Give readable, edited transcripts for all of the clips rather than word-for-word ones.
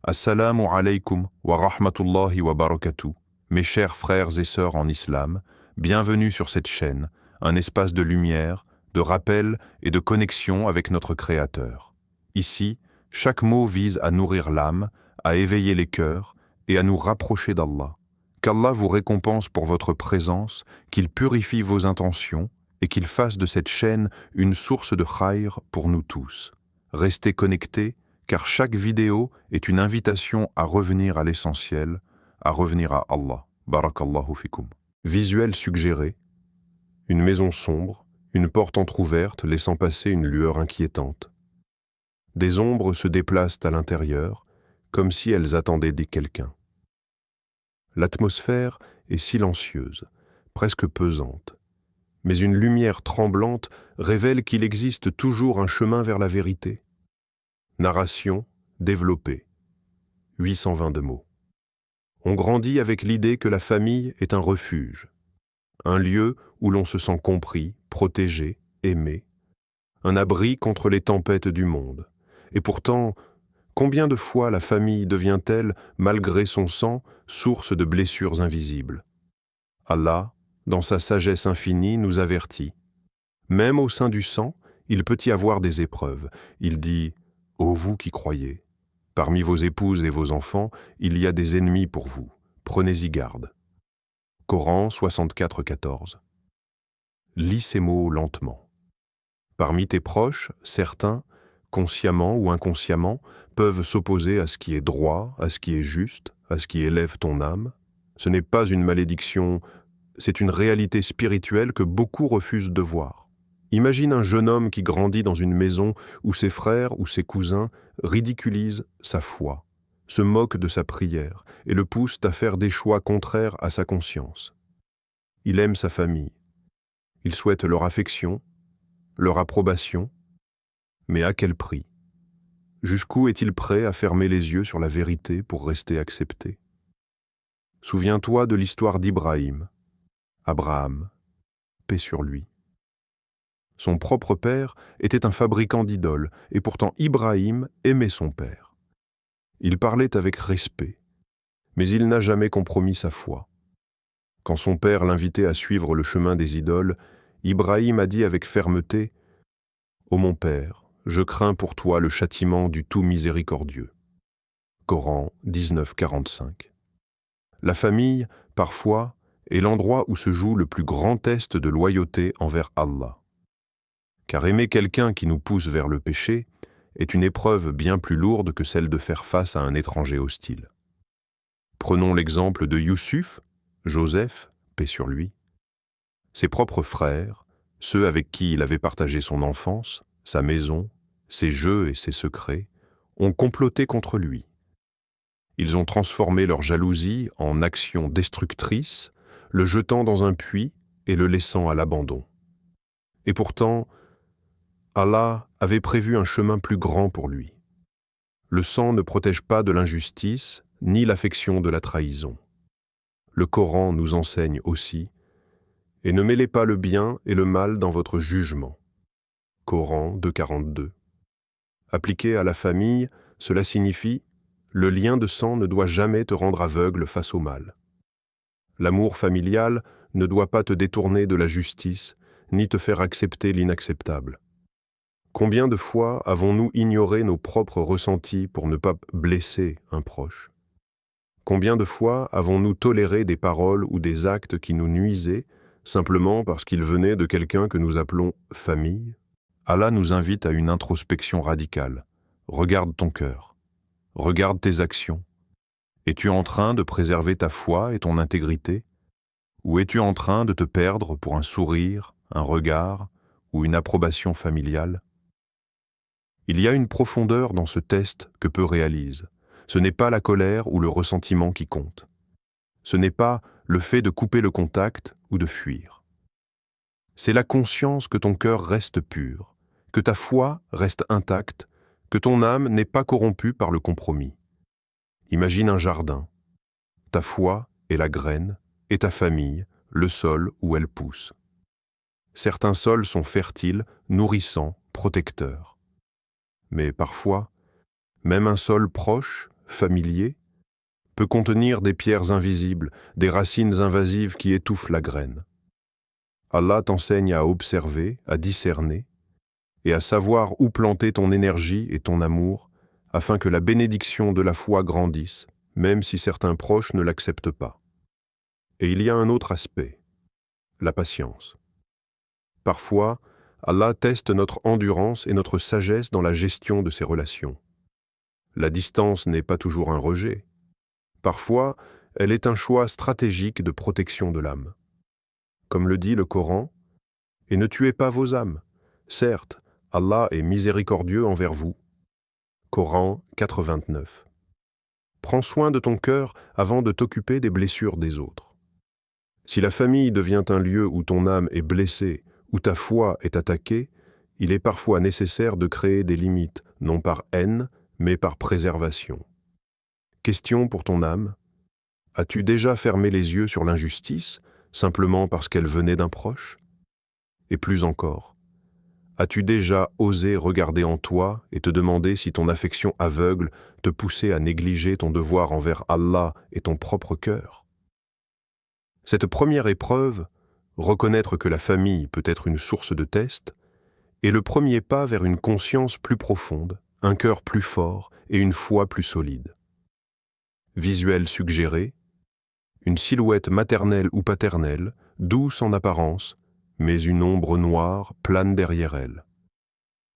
Assalamu alaikum wa rahmatullahi wa barakatuh. Mes chers frères et sœurs en islam, bienvenue sur cette chaîne, un espace de lumière, de rappel et de connexion avec notre Créateur. Ici, chaque mot vise à nourrir l'âme, à éveiller les cœurs et à nous rapprocher d'Allah. Qu'Allah vous récompense pour votre présence, qu'il purifie vos intentions et qu'il fasse de cette chaîne une source de khayr pour nous tous. Restez connectés, car chaque vidéo est une invitation à revenir à l'essentiel, à revenir à Allah. Barakallahu fikum. Visuel suggéré, une maison sombre, une porte entr'ouverte laissant passer une lueur inquiétante. Des ombres se déplacent à l'intérieur, comme si elles attendaient quelqu'un. L'atmosphère est silencieuse, presque pesante, mais une lumière tremblante révèle qu'il existe toujours un chemin vers la vérité. Narration développée. 822 mots. On grandit avec l'idée que la famille est un refuge, un lieu où l'on se sent compris, protégé, aimé, un abri contre les tempêtes du monde. Et pourtant, combien de fois la famille devient-elle, malgré son sang, source de blessures invisibles? Allah, dans sa sagesse infinie, nous avertit. Même au sein du sang, il peut y avoir des épreuves. Il dit « Ô vous qui croyez, parmi vos épouses et vos enfants, il y a des ennemis pour vous. Prenez-y garde. » Coran 64,14. Lis ces mots lentement. Parmi tes proches, certains, consciemment ou inconsciemment, peuvent s'opposer à ce qui est droit, à ce qui est juste, à ce qui élève ton âme. Ce n'est pas une malédiction, c'est une réalité spirituelle que beaucoup refusent de voir. Imagine un jeune homme qui grandit dans une maison où ses frères ou ses cousins ridiculisent sa foi, se moquent de sa prière et le poussent à faire des choix contraires à sa conscience. Il aime sa famille. Il souhaite leur affection, leur approbation, mais à quel prix? Jusqu'où est-il prêt à fermer les yeux sur la vérité pour rester accepté? Souviens-toi de l'histoire d'Ibrahim, Abraham, paix sur lui. Son propre père était un fabricant d'idoles, et pourtant Ibrahim aimait son père. Il parlait avec respect, mais il n'a jamais compromis sa foi. Quand son père l'invitait à suivre le chemin des idoles, Ibrahim a dit avec fermeté « Ô mon père, je crains pour toi le châtiment du tout miséricordieux. » Coran 19,45. La famille, parfois, est l'endroit où se joue le plus grand test de loyauté envers Allah. Car aimer quelqu'un qui nous pousse vers le péché est une épreuve bien plus lourde que celle de faire face à un étranger hostile. Prenons l'exemple de Youssouf, Joseph, paix sur lui. Ses propres frères, ceux avec qui il avait partagé son enfance, sa maison, ses jeux et ses secrets, ont comploté contre lui. Ils ont transformé leur jalousie en action destructrice, le jetant dans un puits et le laissant à l'abandon. Et pourtant, Allah avait prévu un chemin plus grand pour lui. Le sang ne protège pas de l'injustice, ni l'affection de la trahison. Le Coran nous enseigne aussi « Et ne mêlez pas le bien et le mal dans votre jugement. » Coran 2,42. Appliqué à la famille, cela signifie « Le lien de sang ne doit jamais te rendre aveugle face au mal. » L'amour familial ne doit pas te détourner de la justice, ni te faire accepter l'inacceptable. Combien de fois avons-nous ignoré nos propres ressentis pour ne pas blesser un proche? Combien de fois avons-nous toléré des paroles ou des actes qui nous nuisaient simplement parce qu'ils venaient de quelqu'un que nous appelons famille? Allah nous invite à une introspection radicale. Regarde ton cœur. Regarde tes actions. Es-tu en train de préserver ta foi et ton intégrité? Ou es-tu en train de te perdre pour un sourire, un regard ou une approbation familiale? Il y a une profondeur dans ce test que peu réalisent. Ce n'est pas la colère ou le ressentiment qui compte. Ce n'est pas le fait de couper le contact ou de fuir. C'est la conscience que ton cœur reste pur, que ta foi reste intacte, que ton âme n'est pas corrompue par le compromis. Imagine un jardin. Ta foi est la graine et ta famille, le sol où elle pousse. Certains sols sont fertiles, nourrissants, protecteurs. Mais parfois, même un sol proche, familier, peut contenir des pierres invisibles, des racines invasives qui étouffent la graine. Allah t'enseigne à observer, à discerner, et à savoir où planter ton énergie et ton amour, afin que la bénédiction de la foi grandisse, même si certains proches ne l'acceptent pas. Et il y a un autre aspect, la patience. Parfois, Allah teste notre endurance et notre sagesse dans la gestion de ses relations. La distance n'est pas toujours un rejet. Parfois, elle est un choix stratégique de protection de l'âme. Comme le dit le Coran, « Et ne tuez pas vos âmes. Certes, Allah est miséricordieux envers vous. » Coran 4:29. Prends soin de ton cœur avant de t'occuper des blessures des autres. Si la famille devient un lieu où ton âme est blessée, où ta foi est attaquée, il est parfois nécessaire de créer des limites, non par haine, mais par préservation. Question pour ton âme. As-tu déjà fermé les yeux sur l'injustice, simplement parce qu'elle venait d'un proche? Et plus encore, as-tu déjà osé regarder en toi et te demander si ton affection aveugle te poussait à négliger ton devoir envers Allah et ton propre cœur? Cette première épreuve, reconnaître que la famille peut être une source de test, est le premier pas vers une conscience plus profonde, un cœur plus fort et une foi plus solide. Visuel suggéré, une silhouette maternelle ou paternelle, douce en apparence, mais une ombre noire plane derrière elle.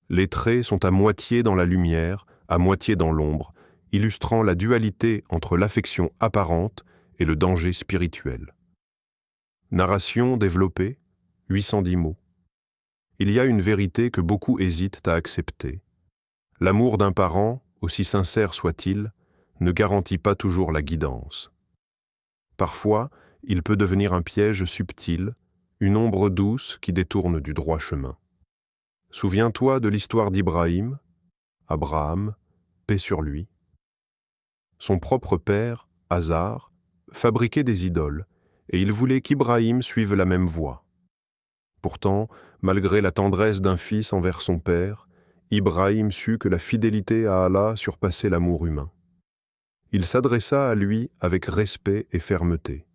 Les traits sont à moitié dans la lumière, à moitié dans l'ombre, illustrant la dualité entre l'affection apparente et le danger spirituel. Narration développée, 810 mots. Il y a une vérité que beaucoup hésitent à accepter. L'amour d'un parent, aussi sincère soit-il, ne garantit pas toujours la guidance. Parfois, il peut devenir un piège subtil, une ombre douce qui détourne du droit chemin. Souviens-toi de l'histoire d'Ibrahim, Abraham, paix sur lui. Son propre père, Azar, fabriquait des idoles, et il voulait qu'Ibrahim suive la même voie. Pourtant, malgré la tendresse d'un fils envers son père, Ibrahim sut que la fidélité à Allah surpassait l'amour humain. Il s'adressa à lui avec respect et fermeté.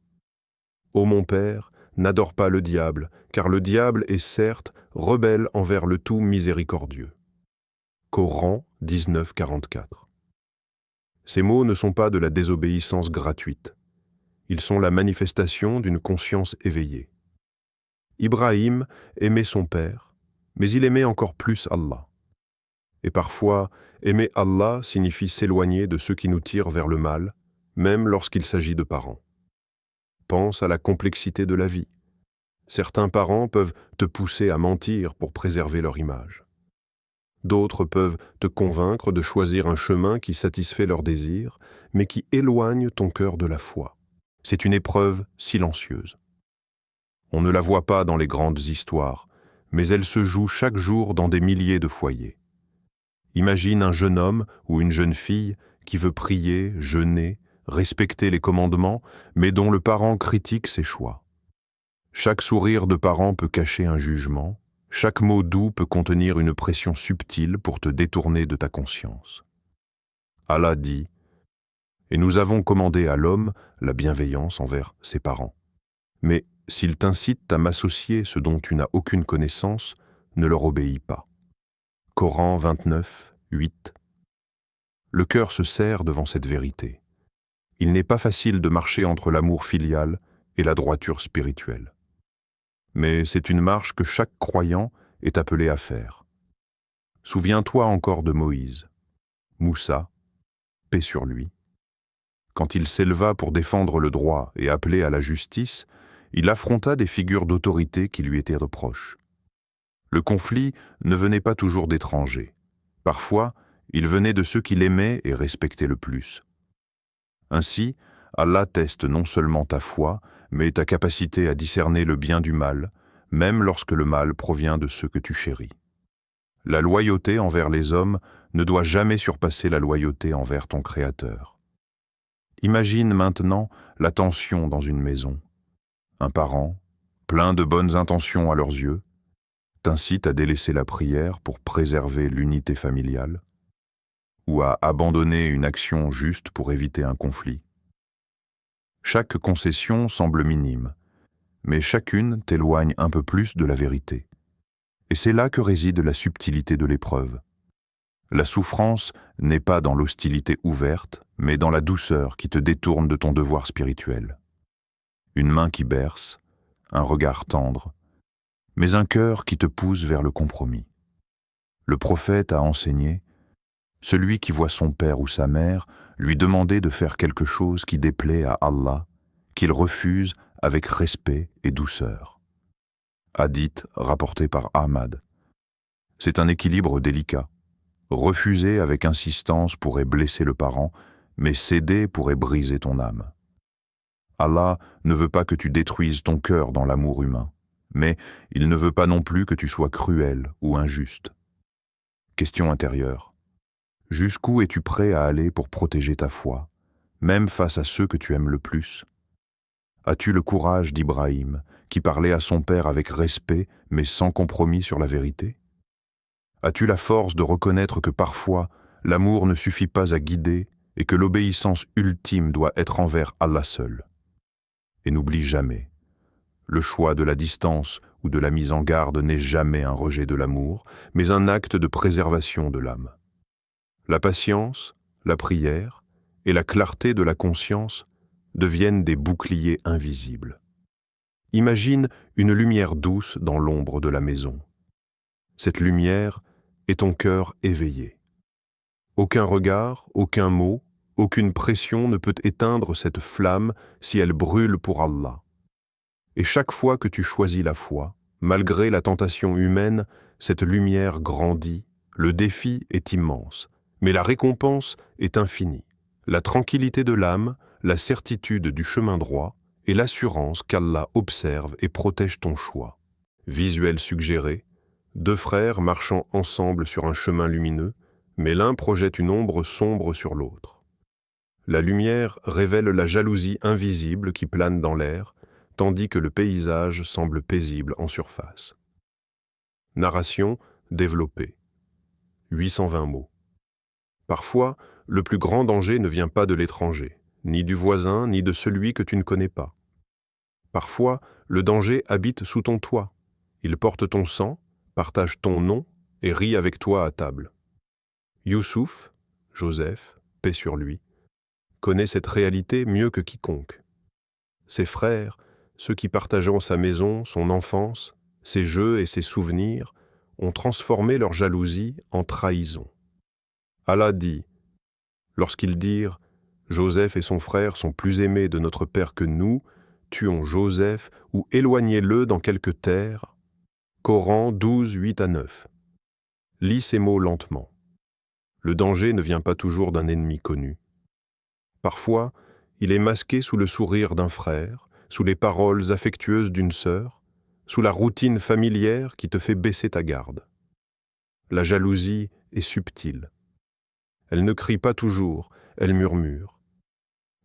« Ô mon père, n'adore pas le diable, car le diable est certes rebelle envers le tout miséricordieux. » Coran 19:44. Ces mots ne sont pas de la désobéissance gratuite. Ils sont la manifestation d'une conscience éveillée. Ibrahim aimait son père, mais il aimait encore plus Allah. Et parfois, aimer Allah signifie s'éloigner de ceux qui nous tirent vers le mal, même lorsqu'il s'agit de parents. Pense à la complexité de la vie. Certains parents peuvent te pousser à mentir pour préserver leur image. D'autres peuvent te convaincre de choisir un chemin qui satisfait leurs désirs, mais qui éloigne ton cœur de la foi. C'est une épreuve silencieuse. On ne la voit pas dans les grandes histoires, mais elle se joue chaque jour dans des milliers de foyers. Imagine un jeune homme ou une jeune fille qui veut prier, jeûner, respecter les commandements, mais dont le parent critique ses choix. Chaque sourire de parent peut cacher un jugement, chaque mot doux peut contenir une pression subtile pour te détourner de ta conscience. Allah dit « Et nous avons commandé à l'homme la bienveillance envers ses parents. Mais s'ils t'incitent à m'associer ce dont tu n'as aucune connaissance, ne leur obéis pas. » Coran 29, 8. Le cœur se serre devant cette vérité. Il n'est pas facile de marcher entre l'amour filial et la droiture spirituelle. Mais c'est une marche que chaque croyant est appelé à faire. Souviens-toi encore de Moïse, Moussa, paix sur lui. Quand il s'éleva pour défendre le droit et appeler à la justice, il affronta des figures d'autorité qui lui étaient proches. Le conflit ne venait pas toujours d'étrangers. Parfois, il venait de ceux qu'il aimait et respectait le plus. Ainsi, Allah teste non seulement ta foi, mais ta capacité à discerner le bien du mal, même lorsque le mal provient de ceux que tu chéris. La loyauté envers les hommes ne doit jamais surpasser la loyauté envers ton Créateur. Imagine maintenant la tension dans une maison. Un parent, plein de bonnes intentions à leurs yeux, t'incite à délaisser la prière pour préserver l'unité familiale. ou à abandonner une action juste pour éviter un conflit. Chaque concession semble minime, mais chacune t'éloigne un peu plus de la vérité. Et c'est là que réside la subtilité de l'épreuve. La souffrance n'est pas dans l'hostilité ouverte, mais dans la douceur qui te détourne de ton devoir spirituel. Une main qui berce, un regard tendre, mais un cœur qui te pousse vers le compromis. Le prophète a enseigné, celui qui voit son père ou sa mère lui demander de faire quelque chose qui déplaît à Allah, qu'il refuse avec respect et douceur. Hadith rapporté par Ahmad. C'est un équilibre délicat. Refuser avec insistance pourrait blesser le parent, mais céder pourrait briser ton âme. Allah ne veut pas que tu détruises ton cœur dans l'amour humain, mais il ne veut pas non plus que tu sois cruel ou injuste. Question intérieure. Jusqu'où es-tu prêt à aller pour protéger ta foi, même face à ceux que tu aimes le plus? As-tu le courage d'Ibrahim, qui parlait à son père avec respect, mais sans compromis sur la vérité? As-tu la force de reconnaître que parfois, l'amour ne suffit pas à guider et que l'obéissance ultime doit être envers Allah seul? Et n'oublie jamais, le choix de la distance ou de la mise en garde n'est jamais un rejet de l'amour, mais un acte de préservation de l'âme. La patience, la prière et la clarté de la conscience deviennent des boucliers invisibles. Imagine une lumière douce dans l'ombre de la maison. Cette lumière est ton cœur éveillé. Aucun regard, aucun mot, aucune pression ne peut éteindre cette flamme si elle brûle pour Allah. Et chaque fois que tu choisis la foi, malgré la tentation humaine, cette lumière grandit, le défi est immense, mais la récompense est infinie. La tranquillité de l'âme, la certitude du chemin droit et l'assurance qu'Allah observe et protège ton choix. Visuel suggéré, deux frères marchant ensemble sur un chemin lumineux, mais l'un projette une ombre sombre sur l'autre. La lumière révèle la jalousie invisible qui plane dans l'air, tandis que le paysage semble paisible en surface. Narration développée. 820 mots. Parfois, le plus grand danger ne vient pas de l'étranger, ni du voisin, ni de celui que tu ne connais pas. Parfois, le danger habite sous ton toit. Il porte ton sang, partage ton nom et rit avec toi à table. Youssouf, Joseph, paix sur lui, connaît cette réalité mieux que quiconque. Ses frères, ceux qui partageant sa maison, son enfance, ses jeux et ses souvenirs, ont transformé leur jalousie en trahison. Allah dit, lorsqu'ils dirent « Joseph et son frère sont plus aimés de notre père que nous, tuons Joseph ou éloignez-le dans quelque terre. » Coran 12, 8 à 9. Lis ces mots lentement. Le danger ne vient pas toujours d'un ennemi connu. Parfois, il est masqué sous le sourire d'un frère, sous les paroles affectueuses d'une sœur, sous la routine familière qui te fait baisser ta garde. La jalousie est subtile. Elle ne crie pas toujours, elle murmure.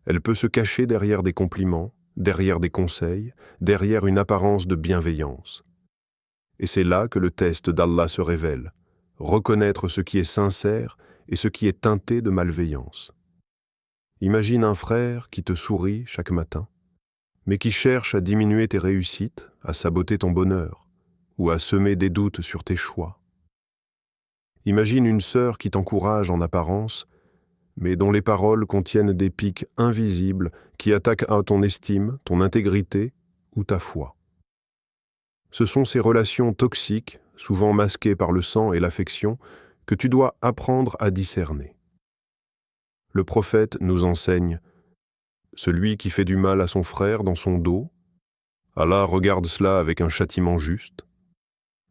Elle peut se cacher derrière des compliments, derrière des conseils, derrière une apparence de bienveillance. Et c'est là que le test d'Allah se révèle, reconnaître ce qui est sincère et ce qui est teinté de malveillance. Imagine un frère qui te sourit chaque matin, mais qui cherche à diminuer tes réussites, à saboter ton bonheur, ou à semer des doutes sur tes choix. Imagine une sœur qui t'encourage en apparence, mais dont les paroles contiennent des pics invisibles qui attaquent à ton estime, ton intégrité ou ta foi. Ce sont ces relations toxiques, souvent masquées par le sang et l'affection, que tu dois apprendre à discerner. Le prophète nous enseigne « Celui qui fait du mal à son frère dans son dos, Allah regarde cela avec un châtiment juste. »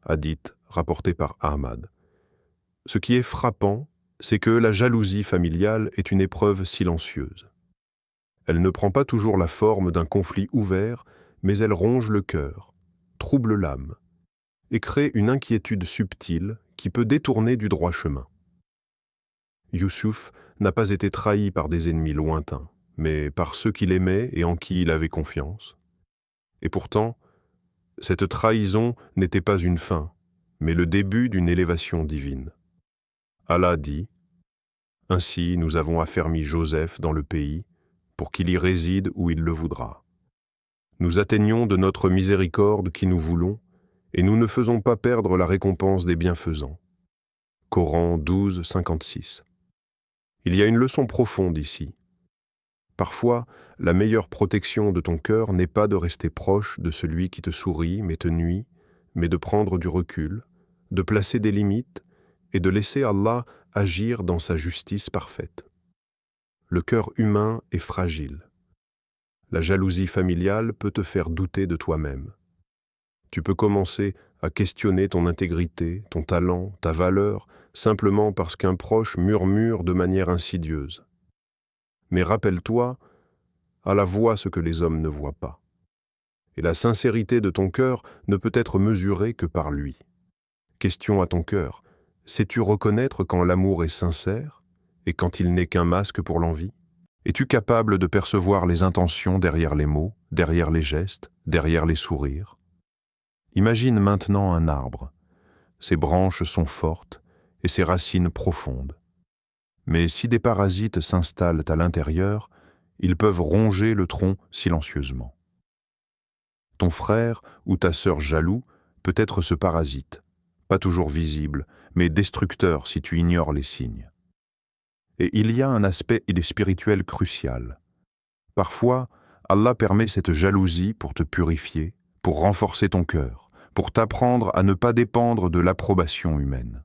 Hadith rapporté par Ahmad. Ce qui est frappant, c'est que la jalousie familiale est une épreuve silencieuse. Elle ne prend pas toujours la forme d'un conflit ouvert, mais elle ronge le cœur, trouble l'âme, et crée une inquiétude subtile qui peut détourner du droit chemin. Youssouf n'a pas été trahi par des ennemis lointains, mais par ceux qu'il aimait et en qui il avait confiance. Et pourtant, cette trahison n'était pas une fin, mais le début d'une élévation divine. Allah dit « Ainsi, nous avons affermi Joseph dans le pays, pour qu'il y réside où il le voudra. Nous atteignons de notre miséricorde qui nous voulons, et nous ne faisons pas perdre la récompense des bienfaisants. Coran 12, 56. Il y a une leçon profonde ici. Parfois, la meilleure protection de ton cœur n'est pas de rester proche de celui qui te sourit mais te nuit, mais de prendre du recul, de placer des limites et de laisser Allah agir dans sa justice parfaite. Le cœur humain est fragile. La jalousie familiale peut te faire douter de toi-même. Tu peux commencer à questionner ton intégrité, ton talent, ta valeur, simplement parce qu'un proche murmure de manière insidieuse. Mais rappelle-toi, Allah voit ce que les hommes ne voient pas. Et la sincérité de ton cœur ne peut être mesurée que par lui. Question à ton cœur, sais-tu reconnaître quand l'amour est sincère et quand il n'est qu'un masque pour l'envie? Es-tu capable de percevoir les intentions derrière les mots, derrière les gestes, derrière les sourires? Imagine maintenant un arbre. Ses branches sont fortes et ses racines profondes. Mais si des parasites s'installent à l'intérieur, ils peuvent ronger le tronc silencieusement. Ton frère ou ta sœur jaloux peut être ce parasite, pas toujours visible, mais destructeur si tu ignores les signes. Et il y a un aspect spirituel crucial. Parfois, Allah permet cette jalousie pour te purifier, pour renforcer ton cœur, pour t'apprendre à ne pas dépendre de l'approbation humaine.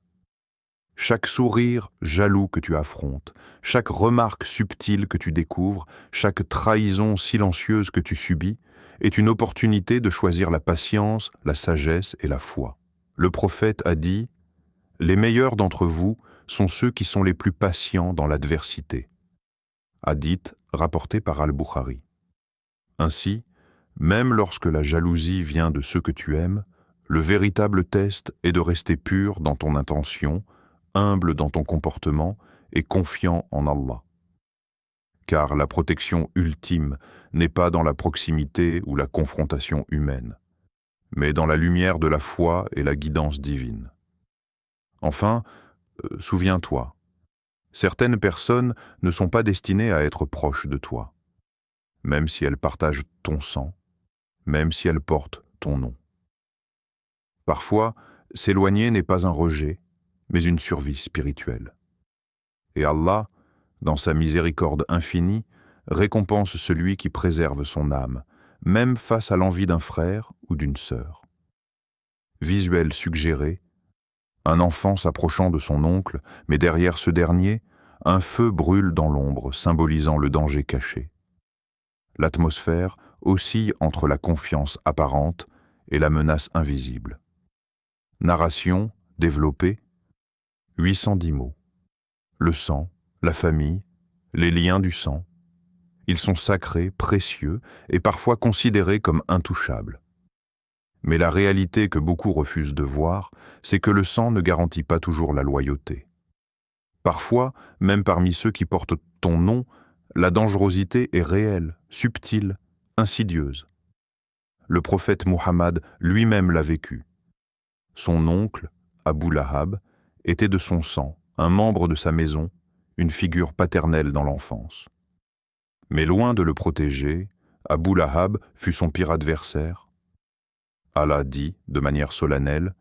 Chaque sourire jaloux que tu affrontes, chaque remarque subtile que tu découvres, chaque trahison silencieuse que tu subis, est une opportunité de choisir la patience, la sagesse et la foi. Le prophète a dit « Les meilleurs d'entre vous sont ceux qui sont les plus patients dans l'adversité ». Hadith rapporté par Al-Bukhari. Ainsi, même lorsque la jalousie vient de ceux que tu aimes, le véritable test est de rester pur dans ton intention, humble dans ton comportement et confiant en Allah. Car la protection ultime n'est pas dans la proximité ou la confrontation humaine, mais dans la lumière de la foi et la guidance divine. Enfin, souviens-toi, certaines personnes ne sont pas destinées à être proches de toi, même si elles partagent ton sang, même si elles portent ton nom. Parfois, s'éloigner n'est pas un rejet, mais une survie spirituelle. Et Allah, dans sa miséricorde infinie, récompense celui qui préserve son âme, même face à l'envie d'un frère ou d'une sœur. Visuel suggéré, un enfant s'approchant de son oncle, mais derrière ce dernier, un feu brûle dans l'ombre, symbolisant le danger caché. L'atmosphère oscille entre la confiance apparente et la menace invisible. Narration développée, 810 mots. Le sang, la famille, les liens du sang. Ils sont sacrés, précieux et parfois considérés comme intouchables. Mais la réalité que beaucoup refusent de voir, c'est que le sang ne garantit pas toujours la loyauté. Parfois, même parmi ceux qui portent ton nom, la dangerosité est réelle, subtile, insidieuse. Le prophète Muhammad lui-même l'a vécu. Son oncle, Abu Lahab, était de son sang, un membre de sa maison, une figure paternelle dans l'enfance. Mais loin de le protéger, Abu Lahab fut son pire adversaire. Allah dit, de manière solennelle,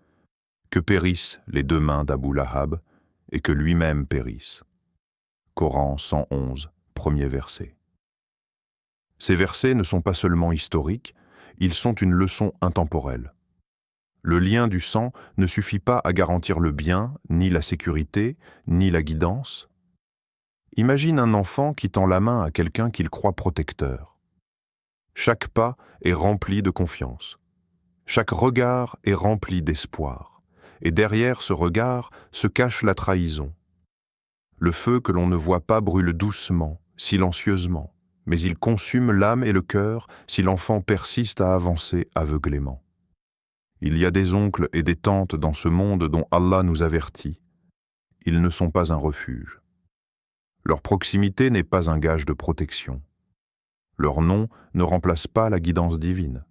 que périssent les deux mains d'Abu Lahab et que lui-même périsse. Coran 111, premier verset. Ces versets ne sont pas seulement historiques, ils sont une leçon intemporelle. Le lien du sang ne suffit pas à garantir le bien, ni la sécurité, ni la guidance. Imagine un enfant qui tend la main à quelqu'un qu'il croit protecteur. Chaque pas est rempli de confiance. Chaque regard est rempli d'espoir. Et derrière ce regard se cache la trahison. Le feu que l'on ne voit pas brûle doucement, silencieusement, mais il consume l'âme et le cœur si l'enfant persiste à avancer aveuglément. Il y a des oncles et des tantes dans ce monde dont Allah nous avertit. Ils ne sont pas un refuge. Leur proximité n'est pas un gage de protection. Leur nom ne remplace pas la guidance divine.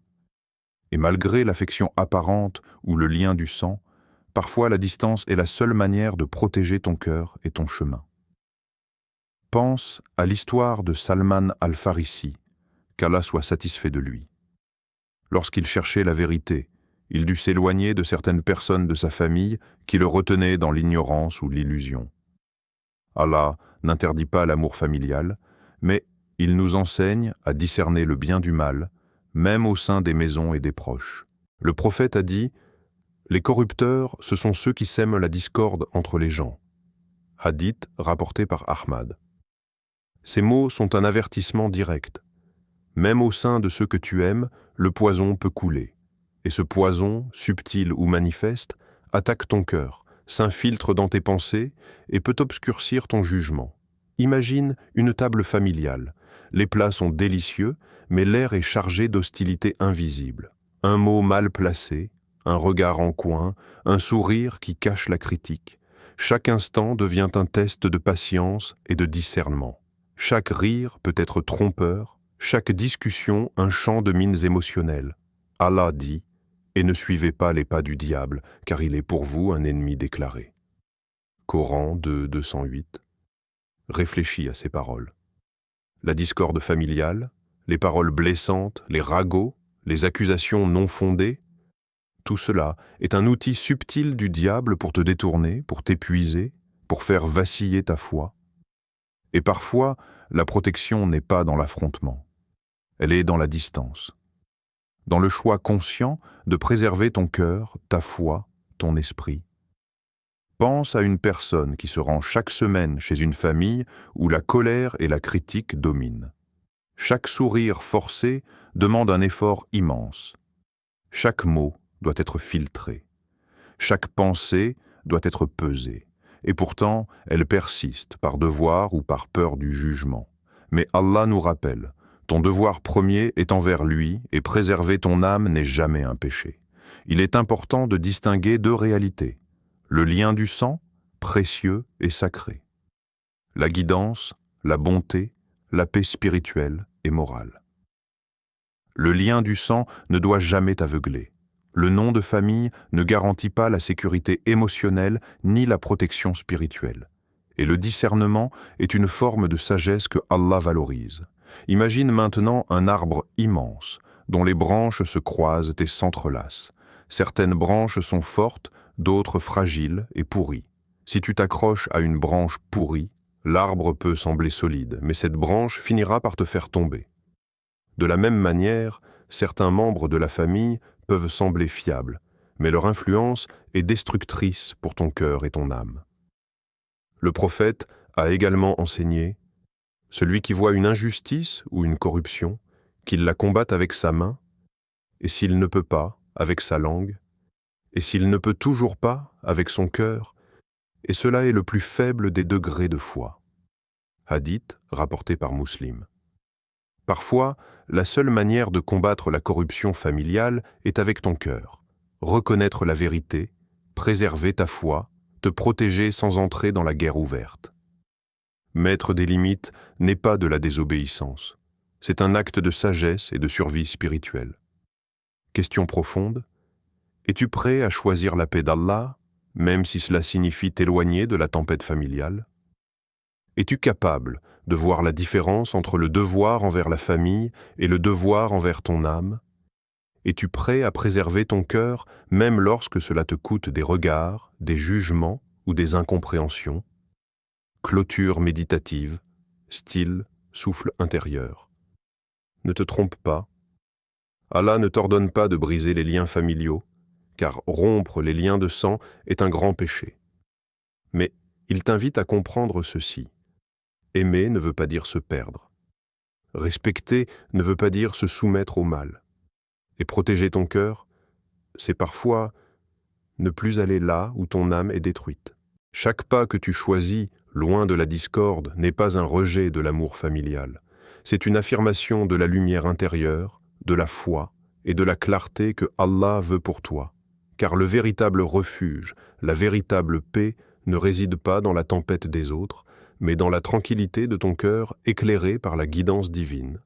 Et malgré l'affection apparente ou le lien du sang, parfois la distance est la seule manière de protéger ton cœur et ton chemin. pense à l'histoire de Salman al-Farisi, qu'Allah soit satisfait de lui. Lorsqu'il cherchait la vérité, il dut s'éloigner de certaines personnes de sa famille qui le retenaient dans l'ignorance ou l'illusion. Allah n'interdit pas l'amour familial, mais il nous enseigne à discerner le bien du mal, même au sein des maisons et des proches. Le prophète a dit « Les corrupteurs, ce sont ceux qui sèment la discorde entre les gens. » Hadith rapporté par Ahmad. Ces mots sont un avertissement direct. Même au sein de ceux que tu aimes, le poison peut couler. Et ce poison, subtil ou manifeste, attaque ton cœur, s'infiltre dans tes pensées et peut obscurcir ton jugement. Imagine une table familiale. Les plats sont délicieux, mais l'air est chargé d'hostilité invisible. Un mot mal placé, un regard en coin, un sourire qui cache la critique. Chaque instant devient un test de patience et de discernement. Chaque rire peut être trompeur, chaque discussion un champ de mines émotionnelles. Allah dit « Et ne suivez pas les pas du diable, car il est pour vous un ennemi déclaré. » Coran 2:208. Réfléchis à ces paroles. La discorde familiale, les paroles blessantes, les ragots, les accusations non fondées, tout cela est un outil subtil du diable pour te détourner, pour t'épuiser, pour faire vaciller ta foi. Et parfois, la protection n'est pas dans l'affrontement. Elle est dans la distance. Dans le choix conscient de préserver ton cœur, ta foi, ton esprit. Pense à une personne qui se rend chaque semaine chez une famille où la colère et la critique dominent. Chaque sourire forcé demande un effort immense. Chaque mot doit être filtré. Chaque pensée doit être pesée. Et pourtant, elle persiste par devoir ou par peur du jugement. Mais Allah nous rappelle, ton devoir premier est envers lui et préserver ton âme n'est jamais un péché. Il est important de distinguer deux réalités. Le lien du sang, précieux et sacré. La guidance, la bonté, la paix spirituelle et morale. Le lien du sang ne doit jamais t'aveugler. Le nom de famille ne garantit pas la sécurité émotionnelle ni la protection spirituelle. Et le discernement est une forme de sagesse que Allah valorise. Imagine maintenant un arbre immense, dont les branches se croisent et s'entrelacent. Certaines branches sont fortes, d'autres fragiles et pourries. Si tu t'accroches à une branche pourrie, l'arbre peut sembler solide, mais cette branche finira par te faire tomber. De la même manière, certains membres de la famille peuvent sembler fiables, mais leur influence est destructrice pour ton cœur et ton âme. Le prophète a également enseigné « Celui qui voit une injustice ou une corruption, qu'il la combatte avec sa main, et s'il ne peut pas, avec sa langue, et s'il ne peut toujours pas, avec son cœur, et cela est le plus faible des degrés de foi. » Hadith rapporté par Muslim. Parfois, la seule manière de combattre la corruption familiale est avec ton cœur. Reconnaître la vérité, préserver ta foi, te protéger sans entrer dans la guerre ouverte. Mettre des limites n'est pas de la désobéissance. C'est un acte de sagesse et de survie spirituelle. Question profonde. Es-tu prêt à choisir la paix d'Allah, même si cela signifie t'éloigner de la tempête familiale? Es-tu capable de voir la différence entre le devoir envers la famille et le devoir envers ton âme? Es-tu prêt à préserver ton cœur, même lorsque cela te coûte des regards, des jugements ou des incompréhensions? Clôture méditative, style, souffle intérieur. Ne te trompe pas. Allah ne t'ordonne pas de briser les liens familiaux, car rompre les liens de sang est un grand péché. Mais il t'invite à comprendre ceci. Aimer ne veut pas dire se perdre. Respecter ne veut pas dire se soumettre au mal. Et protéger ton cœur, c'est parfois ne plus aller là où ton âme est détruite. Chaque pas que tu choisis, loin de la discorde, n'est pas un rejet de l'amour familial. C'est une affirmation de la lumière intérieure, de la foi et de la clarté que Allah veut pour toi. Car le véritable refuge, la véritable paix ne réside pas dans la tempête des autres, mais dans la tranquillité de ton cœur éclairé par la guidance divine.